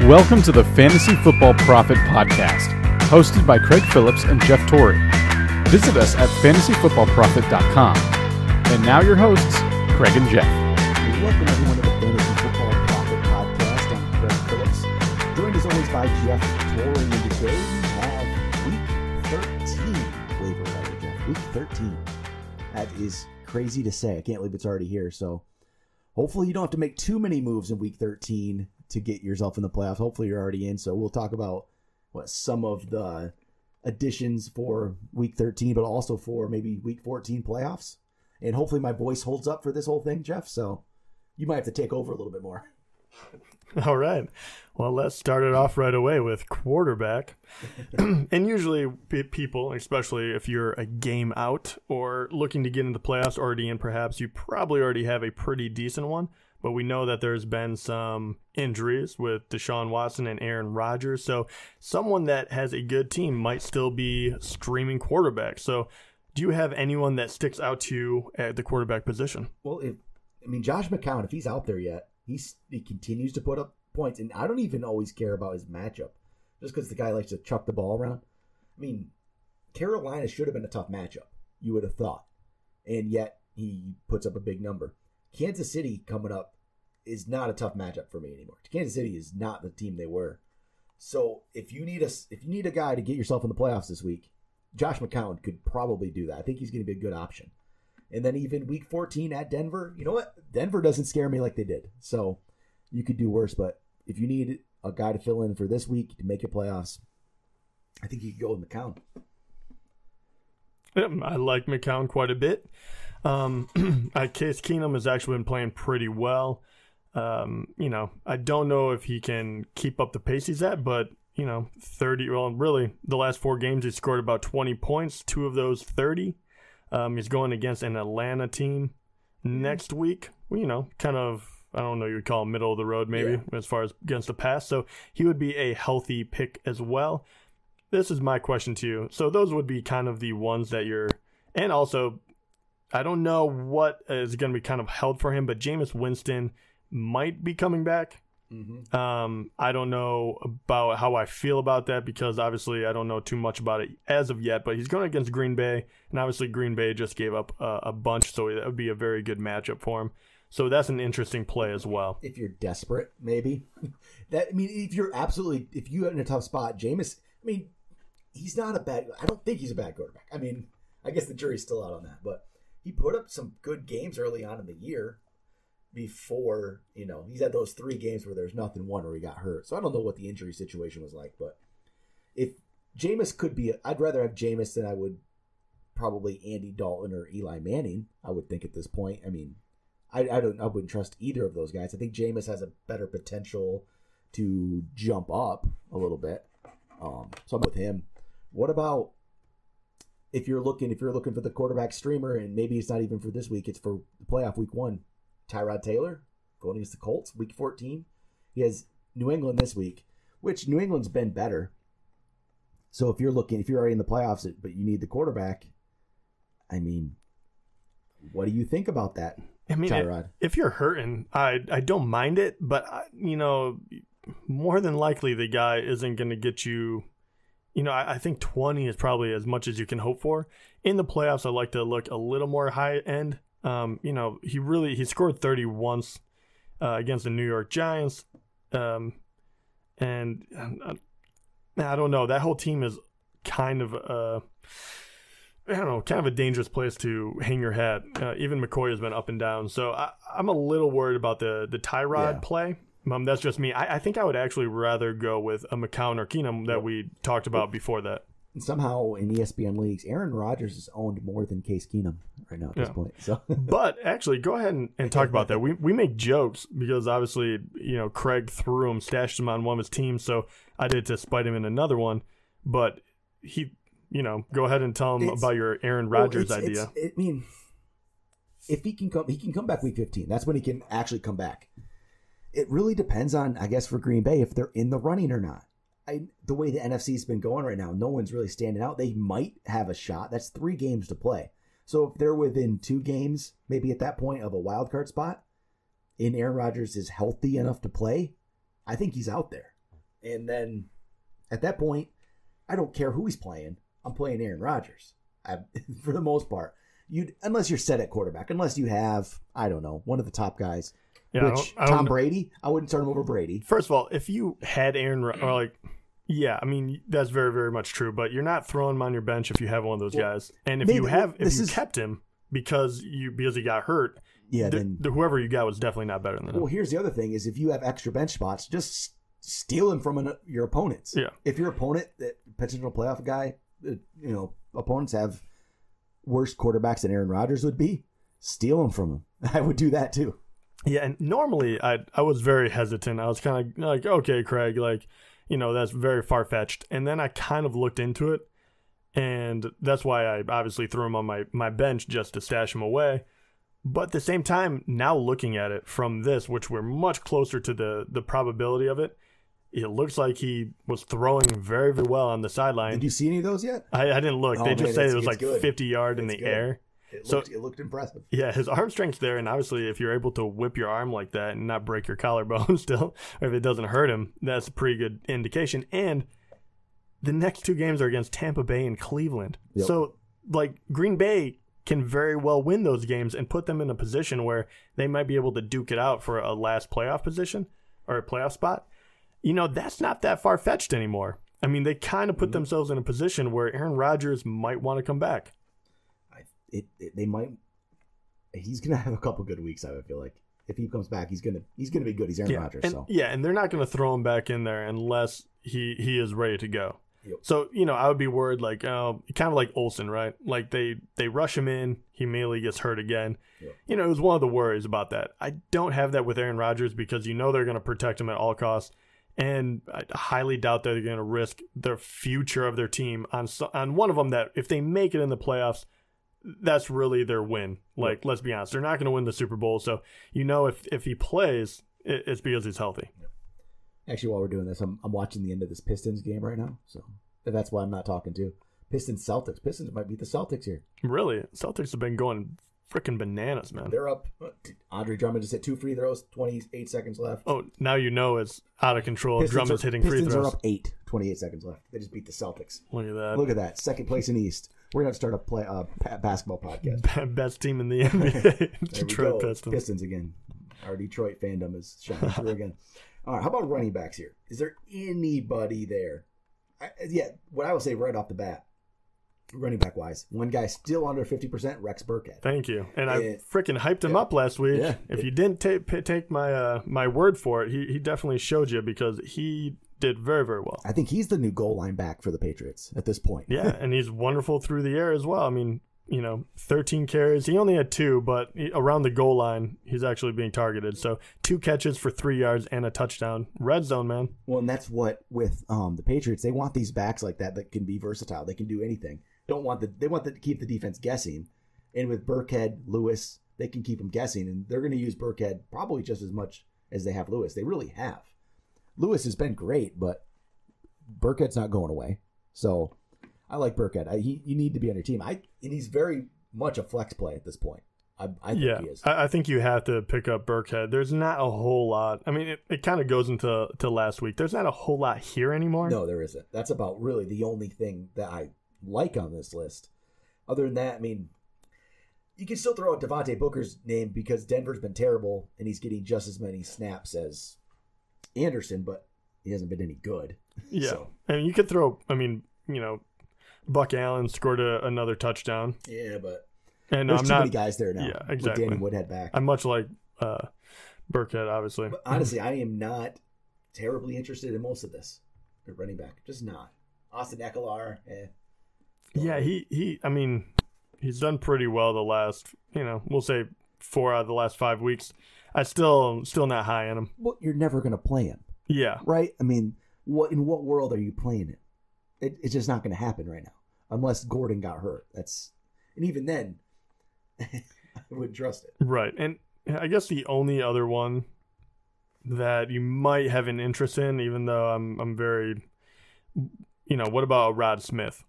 Welcome to the Fantasy Football Prophet podcast, hosted by Craig Phillips and Jeff Torrey. Visit us at fantasyfootballprophet.com. And now your hosts, Craig and Jeff. Welcome everyone to the Fantasy Football Prophet podcast. I'm Craig Phillips, joined as always by Jeff Torrey. And today we have Week 13 waiver wire, Jeff. Week 13. That is crazy to say. I can't believe it's already here. So hopefully you don't have to make too many moves in Week 13 to get yourself in the playoffs. Hopefully you're already in. So we'll talk about some of the additions for Week 13, but also for maybe Week 14 playoffs. And hopefully my voice holds up for this whole thing, Jeff. So you might have to take over a little bit more. All right. Well, let's start it off right away with quarterback. And usually people, especially if you're a game out or looking to get into the playoffs, already in perhaps, you probably already have a pretty decent one. But we know that there's been some injuries with Deshaun Watson and Aaron Rodgers. So someone that has a good team might still be streaming quarterback. So do you have anyone that sticks out to you at the quarterback position? Well, Josh McCown, if he's out there yet, he continues to put up points. And I don't even always care about his matchup, just because the guy likes to chuck the ball around. I mean, Carolina should have been a tough matchup, you would have thought. And yet he puts up a big number. Kansas City coming up is not a tough matchup for me anymore. Kansas City is not the team they were. So if you need a guy to get yourself in the playoffs this week, Josh McCown could probably do that. I think he's going to be a good option. And then even Week 14 at Denver, you know what? Denver doesn't scare me like they did. So you could do worse. But if you need a guy to fill in for this week to make your playoffs, I think you could go with McCown. I like McCown quite a bit. Case Keenum has actually been playing pretty well. I don't know if he can keep up the pace he's at, but 30. Well, really, the last 4 games he scored about 20 points. 2 of those 30. He's going against an Atlanta team next week. Kind of, I don't know, you'd call him middle of the road maybe as far as against the pass. So he would be a healthy pick as well. This is my question to you. So those would be kind of the ones that you're, and also, I don't know what is going to be kind of held for him, but Jameis Winston might be coming back. Mm-hmm. I don't know about how I feel about that because obviously I don't know too much about it as of yet, but he's going against Green Bay, and obviously Green Bay just gave up a bunch, so that would be a very good matchup for him. So that's an interesting play as well. If you're desperate, maybe. If you're in a tough spot, Jameis, he's not I don't think he's a bad quarterback. I guess the jury's still out on that, but he put up some good games early on in the year before, he's had those 3 games where there's nothing won or he got hurt. So I don't know what the injury situation was like, but if Jameis could be, I'd rather have Jameis than I would probably Andy Dalton or Eli Manning, I would think at this point. I wouldn't trust either of those guys. I think Jameis has a better potential to jump up a little bit. So I'm with him. What about if you're looking for the quarterback streamer, and maybe it's not even for this week, it's for the playoff Week 1, Tyrod Taylor going against the Colts, Week 14. He has New England this week, which New England's been better. So if you're already in the playoffs, but you need the quarterback, what do you think about that, Tyrod? If you're hurting, I don't mind it, but more than likely the guy isn't going to get you. I think 20 is probably as much as you can hope for. In the playoffs, I like to look a little more high end. He scored 30 once against the New York Giants. And I don't know. That whole team is kind of a dangerous place to hang your hat. Even McCoy has been up and down. So I'm a little worried about the Tyrod play. That's just me. I think I would actually rather go with a McCown or Keenum that we talked about before that. And somehow in ESPN leagues, Aaron Rodgers is owned more than Case Keenum right now at this point. So, but actually, go ahead and talk about that. We make jokes because obviously, Craig threw him, stashed him on one of his teams, so I did to spite him in another one. But he, go ahead and tell him about your Aaron Rodgers idea. If he can come back Week 15. That's when he can actually come back. It really depends on, I guess, for Green Bay if they're in the running or not. The way the NFC's been going right now, no one's really standing out. They might have a shot. That's 3 games to play. So if they're within 2 games, maybe at that point of a wild card spot, and Aaron Rodgers is healthy enough to play, I think he's out there. And then at that point, I don't care who he's playing. I'm playing Aaron Rodgers for the most part. Unless you're set at quarterback, unless you have, I don't know, one of the top guys. Yeah, Tom Brady, I wouldn't start him over Brady. First of all, if you had yeah, I mean, that's very, very much true, but you're not throwing him on your bench if you have one of those guys. And if you kept him because he got hurt, then whoever you got was definitely not better than him. Well, here's the other thing is if you have extra bench spots, just steal him from your opponents. Yeah. If your opponent, that potential playoff guy, opponents have worse quarterbacks than Aaron Rodgers would be, steal him from him. I would do that too. Yeah, and normally I was very hesitant. I was kind of like, okay, Craig, that's very far-fetched. And then I kind of looked into it, and that's why I obviously threw him on my bench just to stash him away. But at the same time, now looking at it from this, which we're much closer to the probability of it, it looks like he was throwing very, very well on the sideline. Did you see any of those yet? I didn't look. They just say it was like good. 50 yard in the air. It looked impressive. Yeah, his arm strength's there, and obviously if you're able to whip your arm like that and not break your collarbone still, or if it doesn't hurt him, that's a pretty good indication. And the next two games are against Tampa Bay and Cleveland. Yep. So, Green Bay can very well win those games and put them in a position where they might be able to duke it out for a last playoff position or a playoff spot. That's not that far-fetched anymore. I mean, they kind of put themselves in a position where Aaron Rodgers might want to come back. They might. He's gonna have a couple good weeks. I feel like if he comes back, he's gonna be good. He's Aaron Rodgers. And they're not gonna throw him back in there unless he is ready to go. Yep. So I would be worried kind of like Olsen, right? Like they rush him in, he immediately gets hurt again. Yep. It was one of the worries about that. I don't have that with Aaron Rodgers because they're gonna protect him at all costs. And I highly doubt that they're going to risk the future of their team on one of them that if they make it in the playoffs, that's really their win. Let's be honest. They're not going to win the Super Bowl. So, if he plays, it's because he's healthy. Actually, while we're doing this, I'm watching the end of this Pistons game right now. So that's why I'm not talking to Pistons Celtics. Pistons might beat the Celtics here. Really? Celtics have been going freaking bananas, man. They're up. Andre Drummond just hit 2 free throws, 28 seconds left. Oh, now it's out of control. Drummond's hitting free throws. Pistons are up 8, 28 seconds left. They just beat the Celtics. Look at that. Second place in East. We're going to start a basketball podcast. Best team in the NBA. Detroit Pistons again. Our Detroit fandom is shining through again. All right, how about running backs here? Is there anybody there? What I will say right off the bat, running back wise, one guy still under 50%, Rex Burkhead. Thank you. And I freaking hyped him up last week. Yeah. If you didn't take my word for it, he definitely showed you because he did very, very well. I think he's the new goal line back for the Patriots at this point. Yeah, and he's wonderful through the air as well. I mean, 13 carries. He only had 2, but around the goal line, he's actually being targeted. So 2 catches for 3 yards and a touchdown. Red zone, man. Well, and that's what with the Patriots, they want these backs like that can be versatile. They can do anything. They want to keep the defense guessing. And with Burkhead, Lewis, they can keep them guessing. And they're going to use Burkhead probably just as much as they have Lewis. They really have. Lewis has been great, but Burkhead's not going away. So I like Burkhead. You need to be on your team. And he's very much a flex play at this point. I think he is. I think you have to pick up Burkhead. There's not a whole lot. I mean, it kind of goes into last week. There's not a whole lot here anymore. No, there isn't. That's about really the only thing that I like on this list. Other than that, I mean, you can still throw out Devontae Booker's name because Denver's been terrible and he's getting just as many snaps as Anderson, but he hasn't been any good. Yeah. So. And you could throw, Buck Allen scored another touchdown. Yeah, but and there's too many guys there now. Yeah, exactly. With Danny Woodhead back. I'm much like Burkhead, obviously. But honestly, I am not terribly interested in most of this. The running back, just not. Austin Eckler, Yeah, he's done pretty well the last, we'll say 4 out of the last 5 weeks. I still not high on him. Well, you're never going to play him. Yeah. Right? I mean, in what world are you playing him? It's just not going to happen right now. Unless Gordon got hurt. And even then, I wouldn't trust it. Right. And I guess the only other one that you might have an interest in, even though I'm very, what about Rod Smith?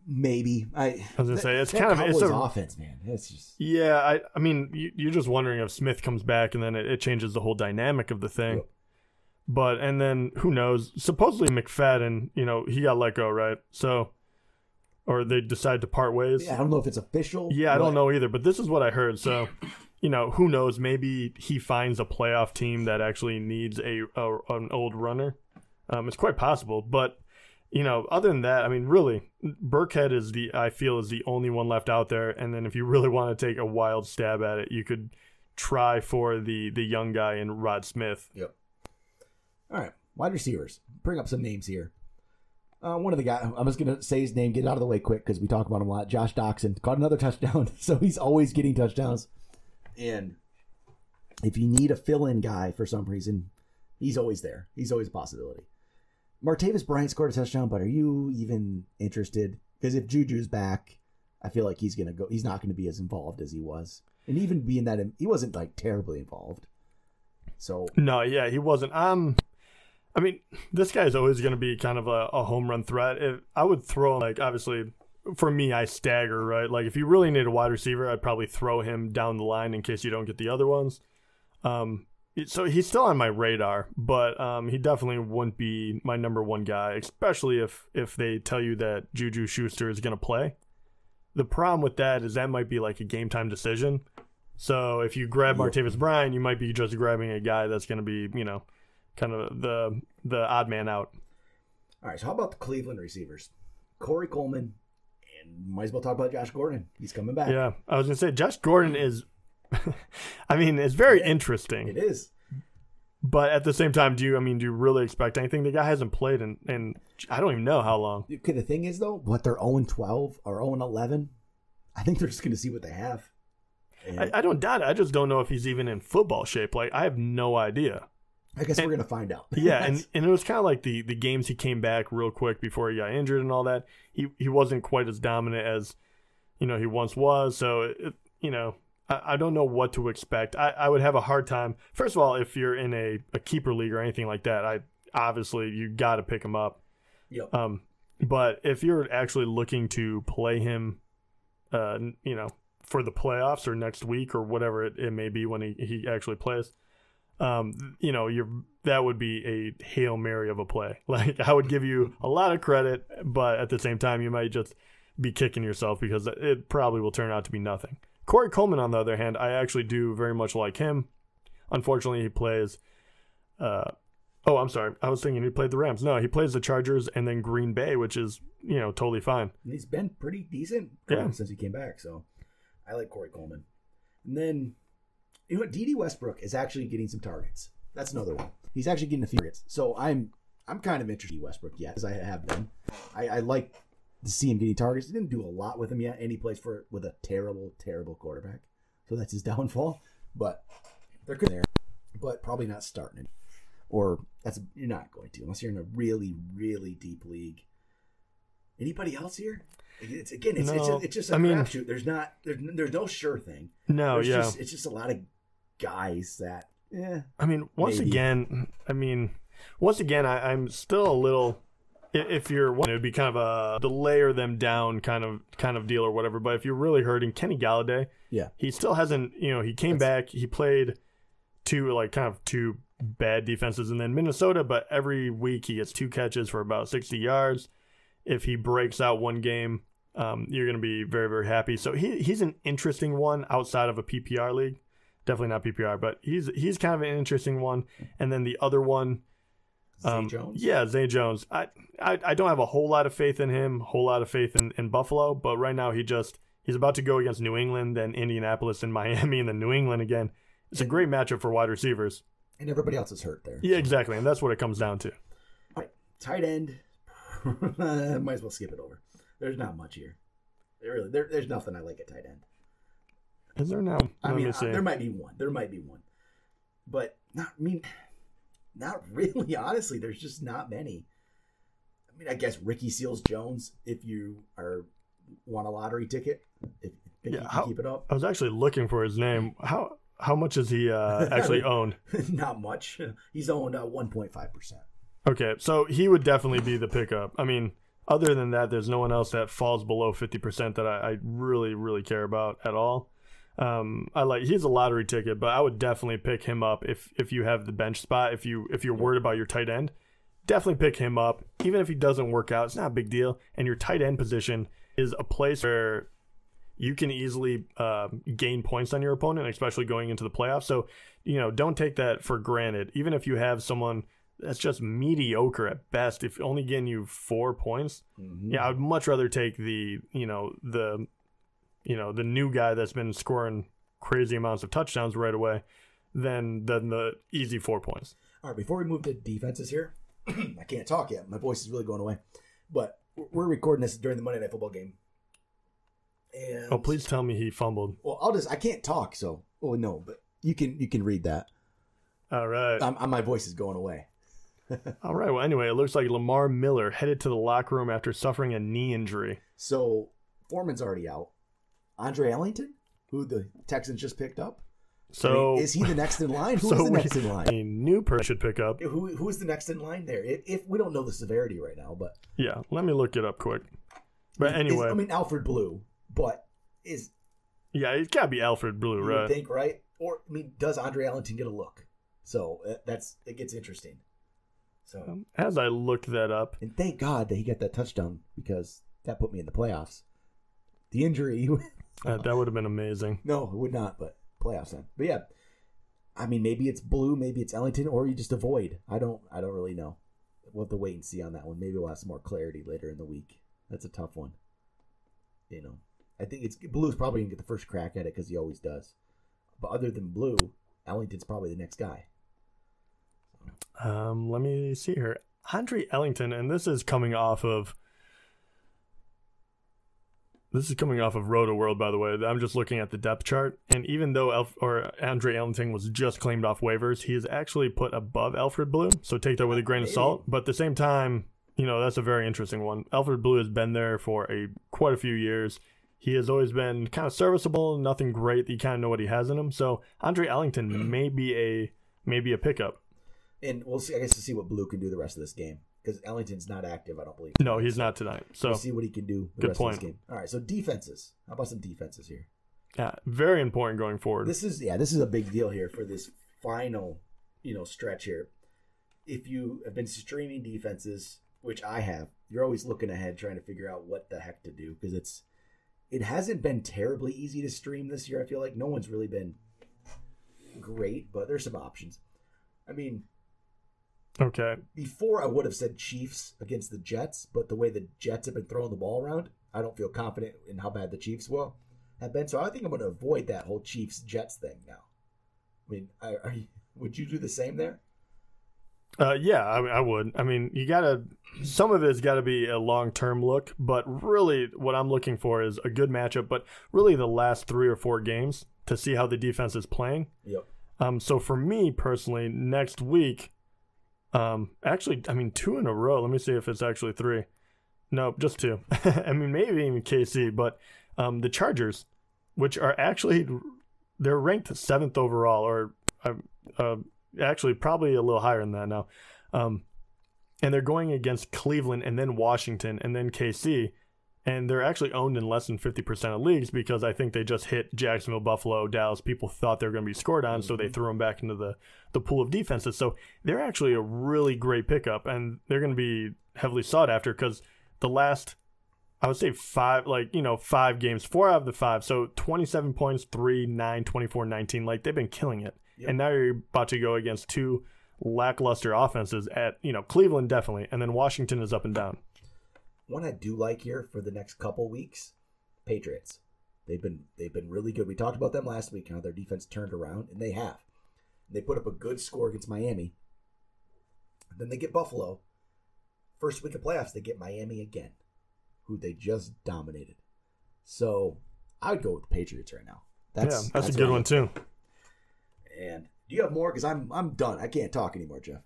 Maybe. I was going to say, it's kind of it's an offense, man. It's just yeah. I mean, you're just wondering if Smith comes back and then it changes the whole dynamic of the thing. Yep. and then who knows? Supposedly McFadden, he got let go, right? So, or they decide to part ways. Yeah, I don't know if it's official. Yeah, I don't know either, but this is what I heard. So, who knows? Maybe he finds a playoff team that actually needs an old runner. It's quite possible, but other than that, I mean, really, Burkhead I feel is the only one left out there. And then if you really want to take a wild stab at it, you could try for the young guy in Rod Smith. Yep. All right, wide receivers. Bring up some names here. One of the guys, I'm just going to say his name, get it out of the way quick because we talk about him a lot. Josh Doxson caught another touchdown, so he's always getting touchdowns. And if you need a fill-in guy for some reason, he's always there. He's always a possibility. Martavis Bryant scored a touchdown, but are you even interested? Because if Juju's back, I feel like he's not going to be as involved as he was. And even being that, he wasn't like terribly involved. So no, yeah, he wasn't. I mean, this guy's always going to be kind of a home run threat. I would throw, like, obviously, for me, I stagger, right? Like, if you really need a wide receiver, I'd probably throw him down the line in case you don't get the other ones. So he's still on my radar, but he definitely wouldn't be my number one guy, especially if they tell you that Juju Schuster is going to play. The problem with that is that might be like a game time decision. So if you grab Martavis Bryant, you might be just grabbing a guy that's going to be, kind of the odd man out. All right, so how about the Cleveland receivers? Corey Coleman, and might as well talk about Josh Gordon. He's coming back. Yeah, I was going to say Josh Gordon is, I mean, it's very interesting. It is. But at the same time, do you really expect anything? The guy hasn't played in I don't even know how long. Okay, the thing is, though, what they're 0-12 or 0-11, I think they're just going to see what they have. I don't doubt it. I just don't know if he's even in football shape. Like, I have no idea. I guess we're going to find out. Yeah, and it was kind of like the games he came back real quick before he got injured and all that. He wasn't quite as dominant as, he once was. So, I don't know what to expect. I would have a hard time. First of all, if you're in a keeper league or anything like that, obviously you got to pick him up. Yep. But if you're actually looking to play him, for the playoffs or next week or whatever it may be when he actually plays, that would be a Hail Mary of a play. Like, I would give you a lot of credit, but at the same time, you might just be kicking yourself because it probably will turn out to be nothing. Corey Coleman, on the other hand, I actually do very much like him. Unfortunately, he plays I'm sorry. I was thinking he played the Rams. No, he plays the Chargers and then Green Bay, which is, totally fine. He's been pretty decent since he came back, so I like Corey Coleman. And then, D.D. Westbrook is actually getting some targets. That's another one. He's actually getting a few targets. So I'm kind of interested in Westbrook yet, as I have been. I like to see him getting targets. He didn't do a lot with him yet, and he plays with a terrible, terrible quarterback. So that's his downfall. But they're good there. But probably not starting it. Or you're not going to, unless you're in a really, really deep league. Anybody else here? It's just a crapshoot. There's no sure thing. No, it's just a lot of guys that. Once again, I'm still a little. If you're one, it would be kind of to layer them down kind of deal or whatever. But if you're really hurting, Kenny Galladay, he still hasn't. He came back. He played two bad defenses, and then Minnesota. But every week he gets 2 catches for about 60 yards. If he breaks out one game, you're going to be very, very happy. So he's an interesting one outside of a PPR league. Definitely not PPR, but he's kind of an interesting one. And then the other one, Zay Jones? Yeah, Zay Jones. I don't have a whole lot of faith in him, whole lot of faith in Buffalo, but right now he's about to go against New England, then Indianapolis and Miami, and then New England again. It's a great matchup for wide receivers. And everybody else is hurt there. Yeah, exactly, and that's what it comes down to. All right, tight end. Might as well skip it over. There's not much here. There's nothing I like at tight end. Is there now? There might be one. But not really, honestly. There's just not many. I guess Ricky Seals-Jones, if you want a lottery ticket, if you can keep it up. I was actually looking for his name. How much is he actually owned? Not much. He's owned 1.5%. Okay, so he would definitely be the pickup. Other than that, there's no one else that falls below 50% that I really, really care about at all. He's a lottery ticket, but I would definitely pick him up if you have the bench spot. If you're worried about your tight end, definitely pick him up. Even if he doesn't work out, it's not a big deal. And your tight end position is a place where you can easily gain points on your opponent, especially going into the playoffs. So, don't take that for granted. Even if you have someone that's just mediocre at best, if only getting you 4 points, I would much rather take the new guy that's been scoring crazy amounts of touchdowns right away than the easy 4 points. All right, before we move to defenses here, I can't talk yet. My voice is really going away. But we're recording this during the Monday Night Football game. And please tell me he fumbled. Well, I can't talk, so no, but you can read that. All right. My voice is going away. All right. Well, anyway, it looks like Lamar Miller headed to the locker room after suffering a knee injury. So Foreman's already out. Andre Ellington, who the Texans just picked up. So is he the next in line? Who is the next in line? A new person should pick up. Who is the next in line there? If we don't know the severity right now, but yeah, let me look it up quick. But anyway, Alfred Blue, but it's gotta be Alfred Blue, you right? would think, right? Or does Andre Ellington get a look? So it gets interesting. So as I looked that up, and thank God that he got that touchdown because that put me in the playoffs. The injury, that would have been amazing. No, it would not, but playoffs then. But yeah, maybe it's Blue, maybe it's Ellington, or you just avoid. I don't really know. We'll have to wait and see on that one. Maybe we'll have some more clarity later in the week. That's a tough one. I think Blue's probably gonna get the first crack at it because he always does. But other than Blue, Ellington's probably the next guy. Let me see here. Andre Ellington, and this is coming off of Roto World, by the way. I'm just looking at the depth chart, and even though Andre Ellington was just claimed off waivers, he is actually put above Alfred Blue. So take that with a grain of salt. But at the same time, that's a very interesting one. Alfred Blue has been there for quite a few years. He has always been kind of serviceable, nothing great. You kind of know what he has in him. So Andre Ellington may be a pickup. And we'll see. I guess to see what Blue can do the rest of this game because Ellington's not active. I don't believe. No, he's not tonight. So we'll see what he can do the rest of this game. All right. So defenses. How about some defenses here? Yeah, very important going forward. This is a big deal here for this final stretch here. If you have been streaming defenses, which I have, you're always looking ahead trying to figure out what the heck to do because it hasn't been terribly easy to stream this year. I feel like no one's really been great, but there's some options. Okay. Before I would have said Chiefs against the Jets, but the way the Jets have been throwing the ball around, I don't feel confident in how bad the Chiefs have been. So I think I'm going to avoid that whole Chiefs-Jets thing now. Would you do the same there? Yeah, I would. Some of it's got to be a long-term look, but really what I'm looking for is a good matchup, but really the last 3 or 4 games to see how the defense is playing. Yep. So for me personally, next week, 2 in a row. Let me see if it's actually 3. No, just 2. Maybe even KC, but the Chargers, which are actually, they're ranked 7th overall, or actually probably a little higher than that now. And they're going against Cleveland and then Washington and then KC. And they're actually owned in less than 50% of leagues because I think they just hit Jacksonville, Buffalo, Dallas. People thought they were going to be scored on, so they threw them back into the pool of defenses. So they're actually a really great pickup, and they're going to be heavily sought after because the last, I would say 5 games, 4 out of the 5. So 27 points, 3, 9, 24, 19. They've been killing it. Yep. And now you're about to go against 2 lackluster offenses at, Cleveland definitely, and then Washington is up and down. One I do like here for the next couple weeks, Patriots. They've been really good. We talked about them last week, how their defense turned around, and they have. They put up a good score against Miami. Then they get Buffalo. First week of playoffs, they get Miami again, who they just dominated. So I would go with the Patriots right now. That's a good one too. And do you have more? Because I'm done. I can't talk anymore, Jeff.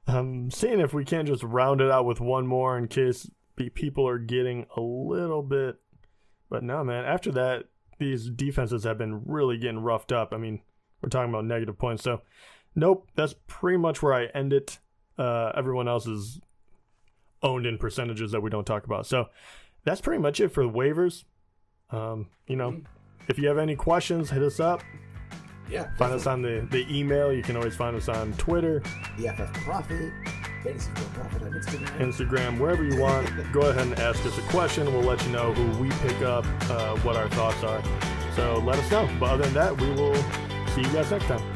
I'm seeing if we can't just round it out with one more in case people are getting a little bit. But no, man, after that, these defenses have been really getting roughed up. We're talking about negative points. So, nope, that's pretty much where I end it. Everyone else is owned in percentages that we don't talk about. So, that's pretty much it for the waivers. if you have any questions, hit us up. Yeah. Find us on the email. You can always find us on Twitter, the FF Prophet, Fantasy Football Prophet on Instagram, wherever you want. Go ahead and ask us a question. We'll let you know who we pick up, what our thoughts are. So let us know. But other than that, we will see you guys next time.